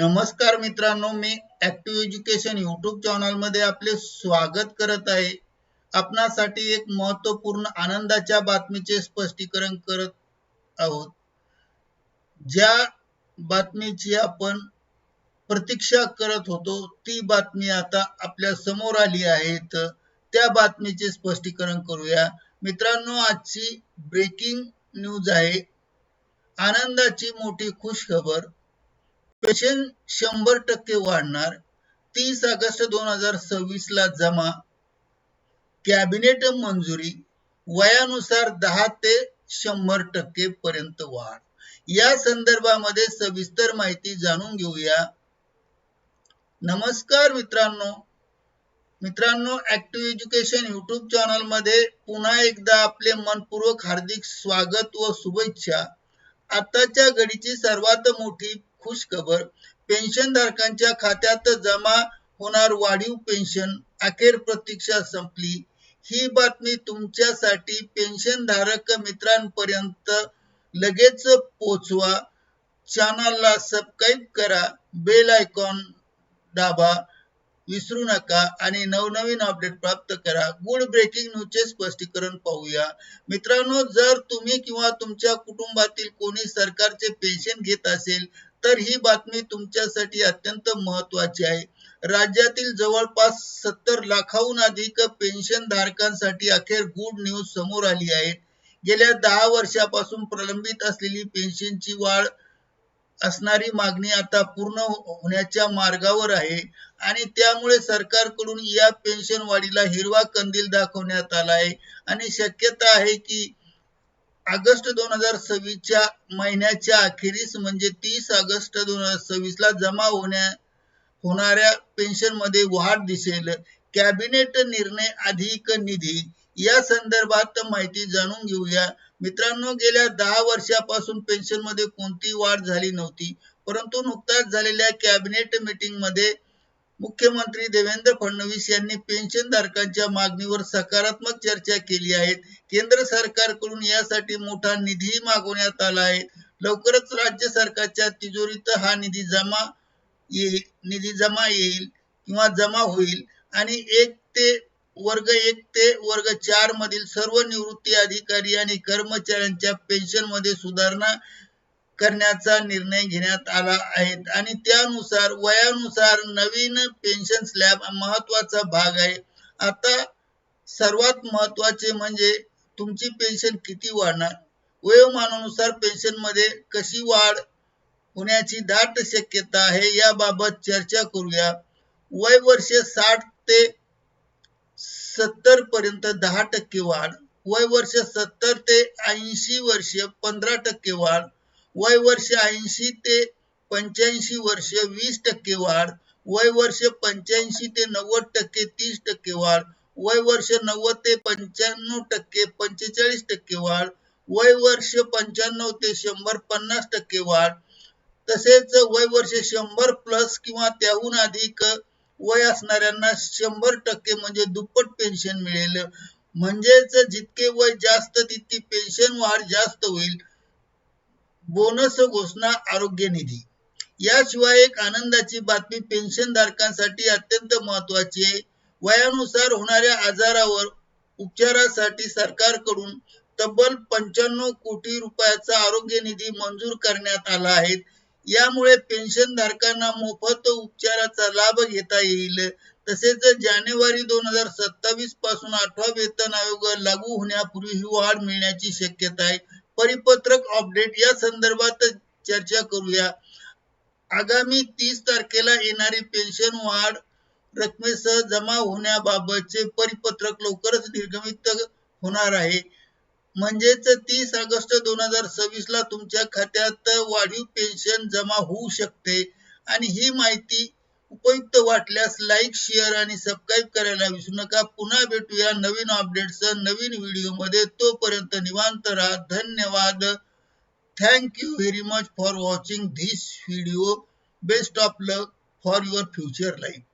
नमस्कार मित्रांनो, मी active education YouTube channel मध्ये आपले स्वागत करत आहे. आपणासाठी एक महत्त्वपूर्ण आनंदाच्या बातमीचे स्पष्टीकरण करत आहोत. ज्या बातमीची आपण प्रतीक्षा करत होतो ती बातमी आता आपल्या समोर आली आहे. त्या बातमीचे स्पष्टीकरण करूया. मित्रांनो, आजची ब्रेकिंग न्यूज आहे. आनंदाची मोठी खुश खबर. पेन्शन 100% वाढणार. 30 ऑगस्ट 2026 ला जमा. कॅबिनेट मंजुरी. वयानुसार 10 ते 100% पर्यंत वाढ. या संदर्भामध्ये सविस्तर माहिती जाणून घेऊया. नमस्कार मित्रांनो, ऍक्टिव्ह एज्युकेशन यूट्यूब चॅनल मध्ये पुन्हा एकदा आपले मनपूर्वक हार्दिक स्वागत व शुभेच्छा. आताच्या घडीची सर्वात मोठी खुश खबर. पेन्शनधारकांच्या खात्यात जमा होणार वाढीव पेन्शन. अखेर प्रतीक्षा संपली. ही बातमी तुमच्यासाठी पेन्शनधारक मित्रांपर्यंत लगेच पोहोचवा. चॅनलला सबस्क्राईब करा, बेल आयकॉन दाबा विसरू नका आणि नवनवीन अपडेट प्राप्त करा. गुड ब्रेकिंग न्यूजचे स्पष्टीकरण पाहूया. मित्रांनो, जर तुम्ही किंवा तुमच्या कुटुंबातील कोणी सरकारचे पेन्शन घेत असेल तर ही बातमी तुमच्यासाठी अत्यंत महत्त्वाची आहे. राज्यातील जवळपास 70 लाखाहून अधिक पेन्शन धारकांसाठी अखेर गुड न्यूज समोर आली आहे. गेल्या 10 वर्षापासून प्रलंबित असलेली पेन्शनची वाढ असणारी मागणी आता पूर्ण होण्याच्या मार्गावर आहे आणि त्यामुळे सरकारकडून या पेन्शन वाढीला हिरवा कंदील दाखवण्यात आला आहे आणि शक्यता आहे की ऑगस्ट 2026 महिन्याच्या अखेरीस म्हणजे 30 ऑगस्ट 2026 ला जमा होणाऱ्या पेन्शन मध्ये वाढ दिसेल. कॅबिनेट निर्णय अधिक निधी. या संदर्भात माहिती जाणून घेऊया. मित्रांनो, गेल्या 10 वर्षापासून पेन्शन मध्ये कोणती वाढ झाली नव्हती, परंतु नुकताच झालेल्या कॅबिनेट मीटिंग मध्ये मुख्यमंत्री देवेंद्र फडणवीस यांनी पेन्शनधारकांच्या मागणीवर सकारात्मक चर्चा केली आहे. केंद्र सरकारकडून यासाठी मोठा निधी मागवण्यात आला आहे. लवकरच राज्य सरकारच्या तिजोरीत हा निधी जमा येईल किंवा जमा होईल आणि वर्ग 1 ते वर्ग 4 मधील सर्व निवृत्ती अधिकारी आणि कर्मचाऱ्यांच्या पेन्शन मध्ये सुधारणा करण्याचा निर्णय घेण्यात आला आहे आणि त्यानुसार वयानुसार नवीन पेन्शन स्लॅब महत्त्वाचा भाग आहे. आता सर्वात महत्त्वाचे म्हणजे तुमची पेन्शन किती वाढणार. वयोमानानुसार पेन्शन मध्ये कशी वाढ होण्याची दाट शक्यता आहे याबाबत चर्चा करूया. वय वर्ष 60 ते 70 पर्यंत 10% वाढ. वय वर्ष 70 ते 80 वर्ष 15% वाढ. वय वर्ष 80 ते 85 वर्ष 20% वाढ. वय वर्ष 85 ते 90% 30% वाढ. वय वर्ष 90 ते 95% 45% वाढ. वय वर्ष 95 ते 100 50% वाढ. तसेच वय वर्ष 100 प्लस किंवा त्याहून अधिक वय असणाऱ्यांना 100% म्हणजे दुप्पट पेन्शन मिळेल. म्हणजेच जितके वय जास्त तितकी पेन्शन वाढ जास्त होईल. बोनस घोषणा आरोग्य निधी. याशिवाय एक आनंदाची बातमी पेन्शन धारकांसाठी अत्यंत महत्त्वाची आहे. वयानुसार होणाऱ्या आजारावर उपचारासाठी सरकारकडून तब्बल 95 कोटी रुपयाचा आरोग्य निधी मंजूर करण्यात आला आहे. यामुळे पेन्शन धारकांना मोफत उपचाराचा लाभ घेता येईल. तसेच जानेवारी 2027 पासून 8वा वेतन आयोग लागू होण्यापूर्वी ही वाढ मिळण्याची शक्यता आहे. परिपत्रक अपडेट. या संदर्भात चर्चा करूया. आगामी 30 तारखेला येणारी पेन्शन वाढ रकमेसह जमा होण्याबाबतचे परिपत्रक लवकरच निर्गमित होणार आहे. म्हणजेच 30 ऑगस्ट 2026 ला तुमच्या खात्यात वाढीव पेन्शन जमा होऊ शकते. आणि ही माहिती उपयुक्त वाटल्यास लाईक, शेअर आणि सबस्क्राईब करायला विसरू नका. पुन्हा भेटूया नवीन अपडेट्स नवीन व्हिडिओमध्ये. तोपर्यंत निवांत राहा. धन्यवाद. Thank you very much for watching this video. Best of luck for your future life.